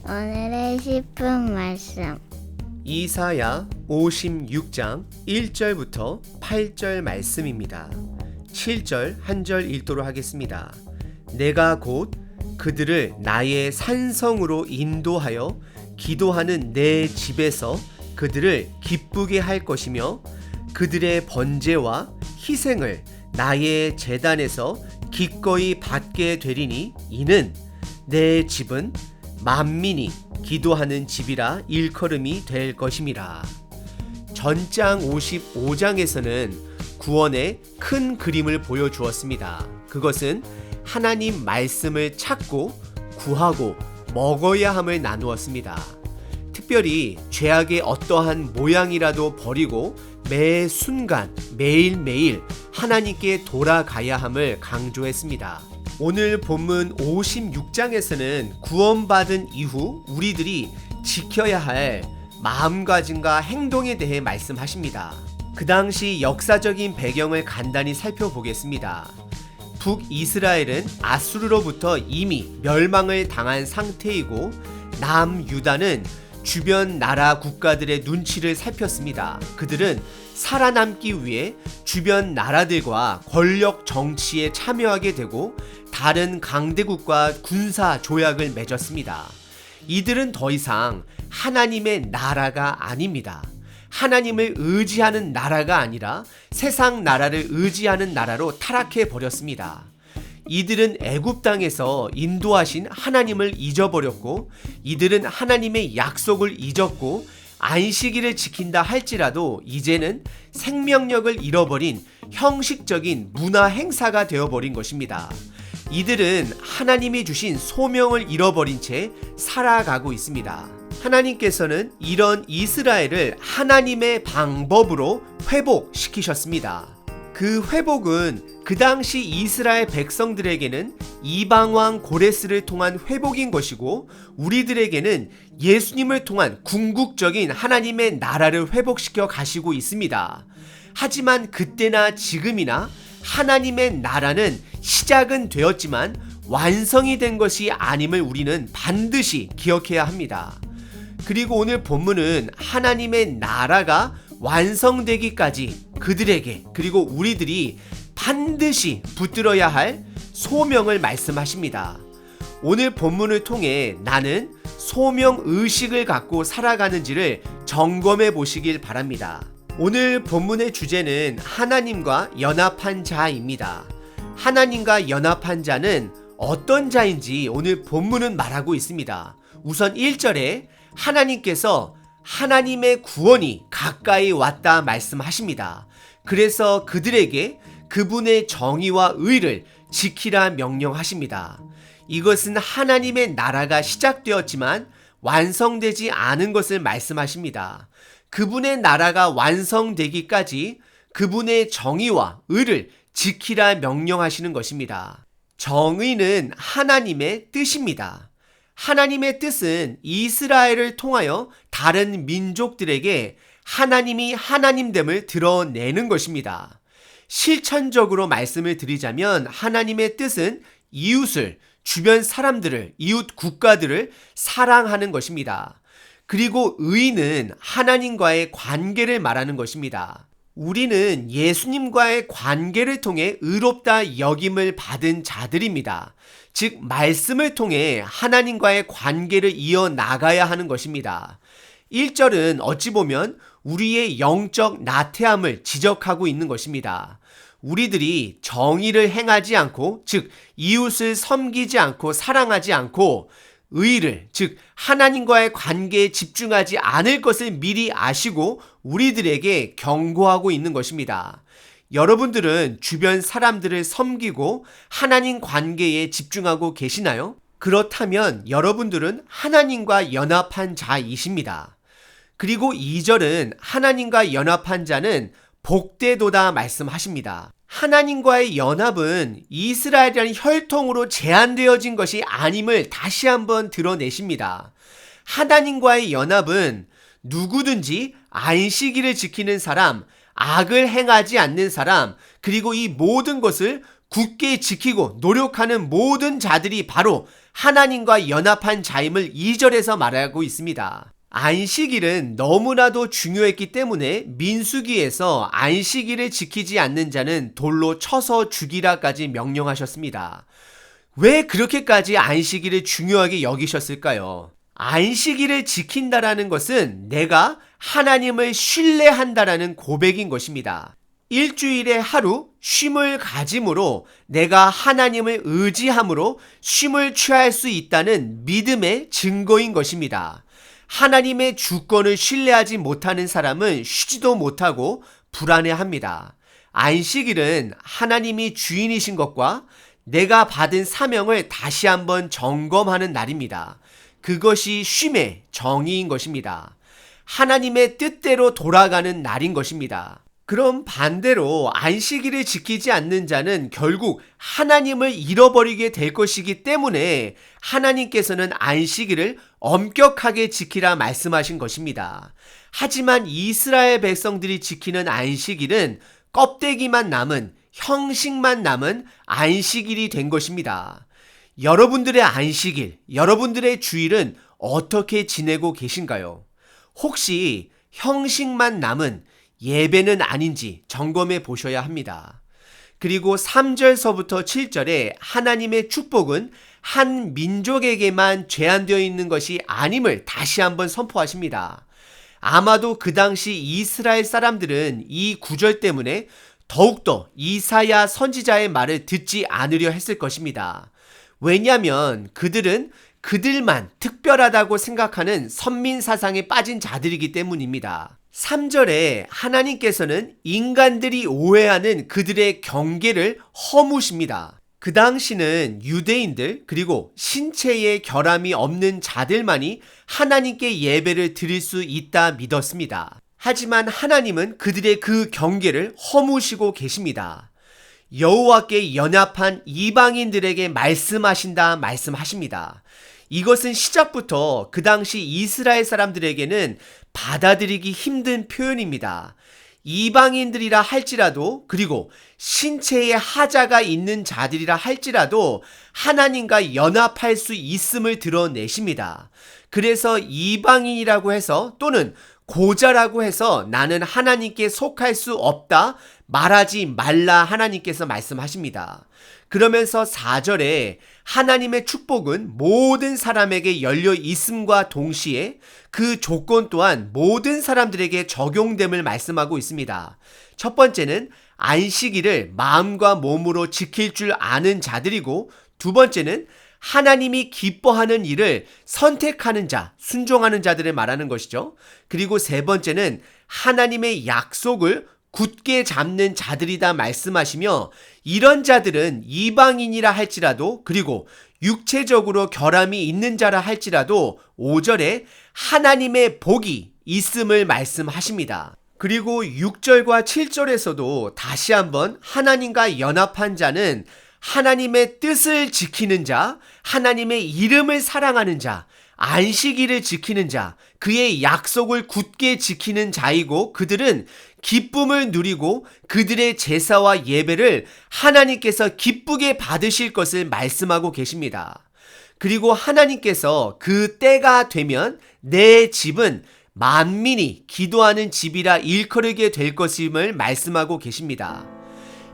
오늘의 10분 말씀. 이사야 56장 1절부터 8절 말씀입니다. 7절 한 절 읽도록 하겠습니다. 내가 곧 그들을 나의 산성으로 인도하여 기도하는 내 집에서 그들을 기쁘게 할 것이며 그들의 번제와 희생을 나의 제단에서 기꺼이 받게 되리니 이는 내 집은 만민이 기도하는 집이라 일컬음이 될 것임이라. 전장 55장에서는 구원의 큰 그림을 보여주었습니다. 그것은 하나님 말씀을 찾고 구하고 먹어야 함을 나누었습니다. 특별히 죄악의 어떠한 모양이라도 버리고 매 순간 매일매일 하나님께 돌아가야 함을 강조했습니다. 오늘 본문 56장에서는 구원받은 이후 우리들이 지켜야 할 마음가짐과 행동에 대해 말씀하십니다. 그 당시 역사적인 배경을 간단히 살펴보겠습니다. 북이스라엘은 아수르로부터 이미 멸망을 당한 상태이고 남유다는 주변 나라 국가들의 눈치를 살폈습니다. 그들은 살아남기 위해 주변 나라들과 권력 정치에 참여하게 되고 다른 강대국과 군사 조약을 맺었습니다. 이들은 더 이상 하나님의 나라가 아닙니다. 하나님을 의지하는 나라가 아니라 세상 나라를 의지하는 나라로 타락해 버렸습니다. 이들은 애굽 땅에서 인도하신 하나님을 잊어버렸고 이들은 하나님의 약속을 잊었고 안식일을 지킨다 할지라도 이제는 생명력을 잃어버린 형식적인 문화 행사가 되어버린 것입니다. 이들은 하나님이 주신 소명을 잃어버린 채 살아가고 있습니다. 하나님께서는 이런 이스라엘을 하나님의 방법으로 회복시키셨습니다. 그 회복은 그 당시 이스라엘 백성들에게는 이방왕 고레스를 통한 회복인 것이고 우리들에게는 예수님을 통한 궁극적인 하나님의 나라를 회복시켜 가시고 있습니다. 하지만 그때나 지금이나 하나님의 나라는 시작은 되었지만 완성이 된 것이 아님을 우리는 반드시 기억해야 합니다. 그리고 오늘 본문은 하나님의 나라가 완성되기까지 그들에게 그리고 우리들이 반드시 붙들어야 할 소명을 말씀하십니다. 오늘 본문을 통해 나는 소명의식을 갖고 살아가는지를 점검해 보시길 바랍니다. 오늘 본문의 주제는 하나님과 연합한 자입니다. 하나님과 연합한 자는 어떤 자인지 오늘 본문은 말하고 있습니다. 우선 1절에 하나님께서 하나님의 구원이 가까이 왔다 말씀하십니다. 그래서 그들에게 그분의 정의와 의를 지키라 명령하십니다. 이것은 하나님의 나라가 시작되었지만 완성되지 않은 것을 말씀하십니다. 그분의 나라가 완성되기까지 그분의 정의와 의를 지키라 명령하시는 것입니다. 정의는 하나님의 뜻입니다. 하나님의 뜻은 이스라엘을 통하여 다른 민족들에게 하나님이 하나님됨을 드러내는 것입니다. 실천적으로 말씀을 드리자면 하나님의 뜻은 이웃을, 주변 사람들을, 이웃 국가들을 사랑하는 것입니다. 그리고 의는 하나님과의 관계를 말하는 것입니다. 우리는 예수님과의 관계를 통해 의롭다 여김을 받은 자들입니다. 즉 말씀을 통해 하나님과의 관계를 이어나가야 하는 것입니다. 1절은 어찌 보면 우리의 영적 나태함을 지적하고 있는 것입니다. 우리들이 정의를 행하지 않고 즉 이웃을 섬기지 않고 사랑하지 않고 의를 즉 하나님과의 관계에 집중하지 않을 것을 미리 아시고 우리들에게 경고하고 있는 것입니다. 여러분들은 주변 사람들을 섬기고 하나님 관계에 집중하고 계시나요? 그렇다면 여러분들은 하나님과 연합한 자이십니다. 그리고 2절은 하나님과 연합한 자는 복되도다 말씀하십니다. 하나님과의 연합은 이스라엘이라는 혈통으로 제한되어진 것이 아님을 다시 한번 드러내십니다. 하나님과의 연합은 누구든지 안식일을 지키는 사람, 악을 행하지 않는 사람, 그리고 이 모든 것을 굳게 지키고 노력하는 모든 자들이 바로 하나님과 연합한 자임을 2절에서 말하고 있습니다. 안식일은 너무나도 중요했기 때문에 민수기에서 안식일을 지키지 않는 자는 돌로 쳐서 죽이라까지 명령하셨습니다. 왜 그렇게까지 안식일을 중요하게 여기셨을까요? 안식일을 지킨다라는 것은 내가 하나님을 신뢰한다라는 고백인 것입니다. 일주일에 하루 쉼을 가짐으로 내가 하나님을 의지함으로 쉼을 취할 수 있다는 믿음의 증거인 것입니다. 하나님의 주권을 신뢰하지 못하는 사람은 쉬지도 못하고 불안해합니다. 안식일은 하나님이 주인이신 것과 내가 받은 사명을 다시 한번 점검하는 날입니다. 그것이 쉼의 정의인 것입니다. 하나님의 뜻대로 돌아가는 날인 것입니다. 그럼 반대로 안식일을 지키지 않는 자는 결국 하나님을 잃어버리게 될 것이기 때문에 하나님께서는 안식일을 엄격하게 지키라 말씀하신 것입니다. 하지만 이스라엘 백성들이 지키는 안식일은 껍데기만 남은, 형식만 남은 안식일이 된 것입니다. 여러분들의 안식일, 여러분들의 주일은 어떻게 지내고 계신가요? 혹시 형식만 남은 예배는 아닌지 점검해 보셔야 합니다. 그리고 3절서부터 7절에 하나님의 축복은 한 민족에게만 제한되어 있는 것이 아님을 다시 한번 선포하십니다. 아마도 그 당시 이스라엘 사람들은 이 구절 때문에 더욱더 이사야 선지자의 말을 듣지 않으려 했을 것입니다. 왜냐하면 그들은 그들만 특별하다고 생각하는 선민 사상에 빠진 자들이기 때문입니다. 3절에 하나님께서는 인간들이 오해하는 그들의 경계를 허무십니다. 그 당시는 유대인들 그리고 신체의 결함이 없는 자들만이 하나님께 예배를 드릴 수 있다 믿었습니다. 하지만 하나님은 그들의 그 경계를 허무시고 계십니다. 여호와께 연합한 이방인들에게 말씀하신다 말씀하십니다. 이것은 시작부터 그 당시 이스라엘 사람들에게는 받아들이기 힘든 표현입니다. 이방인들이라 할지라도 그리고 신체에 하자가 있는 자들이라 할지라도 하나님과 연합할 수 있음을 드러내십니다. 그래서 이방인이라고 해서 또는 고자라고 해서 나는 하나님께 속할 수 없다 말하지 말라 하나님께서 말씀하십니다. 그러면서 4절에 하나님의 축복은 모든 사람에게 열려 있음과 동시에 그 조건 또한 모든 사람들에게 적용됨을 말씀하고 있습니다. 첫 번째는 안식일을 마음과 몸으로 지킬 줄 아는 자들이고, 두 번째는 하나님이 기뻐하는 일을 선택하는 자, 순종하는 자들을 말하는 것이죠. 그리고 세 번째는 하나님의 약속을 굳게 잡는 자들이다 말씀하시며, 이런 자들은 이방인이라 할지라도 그리고 육체적으로 결함이 있는 자라 할지라도 5절에 하나님의 복이 있음을 말씀하십니다. 그리고 6절과 7절에서도 다시 한번 하나님과 연합한 자는 하나님의 뜻을 지키는 자, 하나님의 이름을 사랑하는 자, 안식일을 지키는 자, 그의 약속을 굳게 지키는 자이고, 그들은 기쁨을 누리고 그들의 제사와 예배를 하나님께서 기쁘게 받으실 것을 말씀하고 계십니다. 그리고 하나님께서 그 때가 되면 내 집은 만민이 기도하는 집이라 일컬으게 될 것임을 말씀하고 계십니다.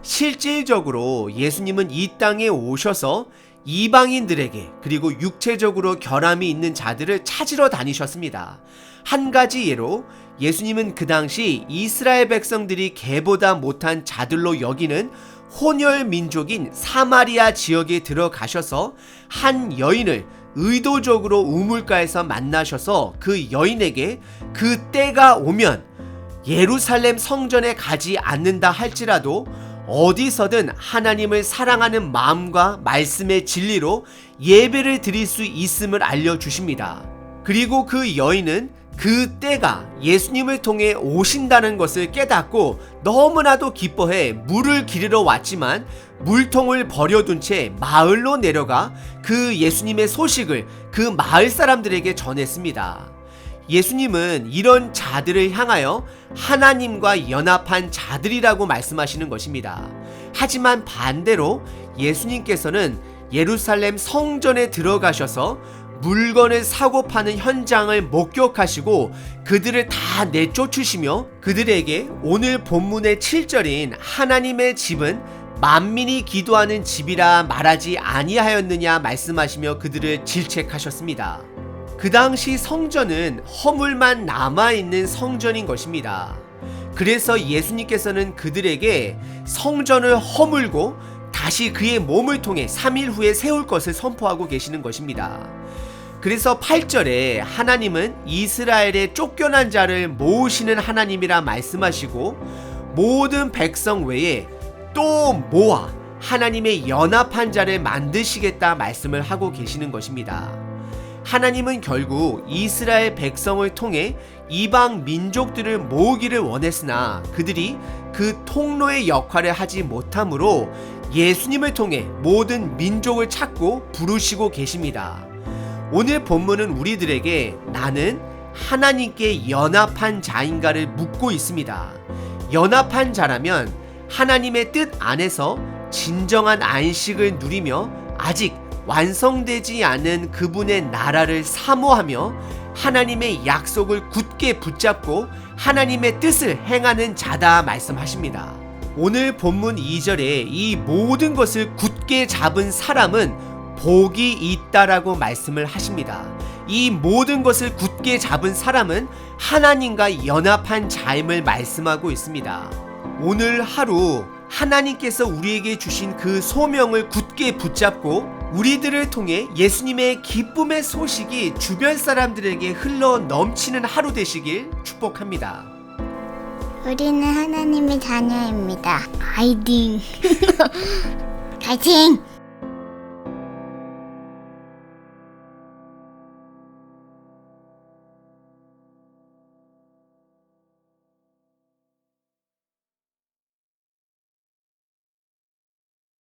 실질적으로 예수님은 이 땅에 오셔서 이방인들에게 그리고 육체적으로 결함이 있는 자들을 찾으러 다니셨습니다. 한 가지 예로 예수님은 그 당시 이스라엘 백성들이 개보다 못한 자들로 여기는 혼혈 민족인 사마리아 지역에 들어가셔서 한 여인을 의도적으로 우물가에서 만나셔서 그 여인에게 그 때가 오면 예루살렘 성전에 가지 않는다 할지라도 어디서든 하나님을 사랑하는 마음과 말씀의 진리로 예배를 드릴 수 있음을 알려주십니다. 그리고 그 여인은 그 때가 예수님을 통해 오신다는 것을 깨닫고 너무나도 기뻐해 물을 기르러 왔지만 물통을 버려둔 채 마을로 내려가 그 예수님의 소식을 그 마을 사람들에게 전했습니다. 예수님은 이런 자들을 향하여 하나님과 연합한 자들이라고 말씀하시는 것입니다. 하지만 반대로 예수님께서는 예루살렘 성전에 들어가셔서 물건을 사고 파는 현장을 목격하시고 그들을 다 내쫓으시며 그들에게 오늘 본문의 7절인 하나님의 집은 만민이 기도하는 집이라 말하지 아니하였느냐 말씀하시며 그들을 질책하셨습니다. 그 당시 성전은 허물만 남아있는 성전인 것입니다. 그래서 예수님께서는 그들에게 성전을 허물고 다시 그의 몸을 통해 3일 후에 세울 것을 선포하고 계시는 것입니다. 그래서 8절에 하나님은 이스라엘의 쫓겨난 자를 모으시는 하나님이라 말씀하시고 모든 백성 외에 또 모아 하나님의 연합한 자를 만드시겠다 말씀을 하고 계시는 것입니다. 하나님은 결국 이스라엘 백성을 통해 이방 민족들을 모으기를 원했으나 그들이 그 통로의 역할을 하지 못하므로 예수님을 통해 모든 민족을 찾고 부르시고 계십니다. 오늘 본문은 우리들에게 나는 하나님께 연합한 자인가를 묻고 있습니다. 연합한 자라면 하나님의 뜻 안에서 진정한 안식을 누리며 아직 완성되지 않은 그분의 나라를 사모하며 하나님의 약속을 굳게 붙잡고 하나님의 뜻을 행하는 자다 말씀하십니다. 오늘 본문 2절에 이 모든 것을 굳게 잡은 사람은 복이 있다라고 말씀을 하십니다. 이 모든 것을 굳게 잡은 사람은 하나님과 연합한 자임을 말씀하고 있습니다. 오늘 하루 하나님께서 우리에게 주신 그 소명을 굳게 붙잡고 우리들을 통해 예수님의 기쁨의 소식이 주변 사람들에게 흘러 넘치는 하루 되시길 축복합니다. 우리는 하나님의 자녀입니다. 파이팅! 파이팅!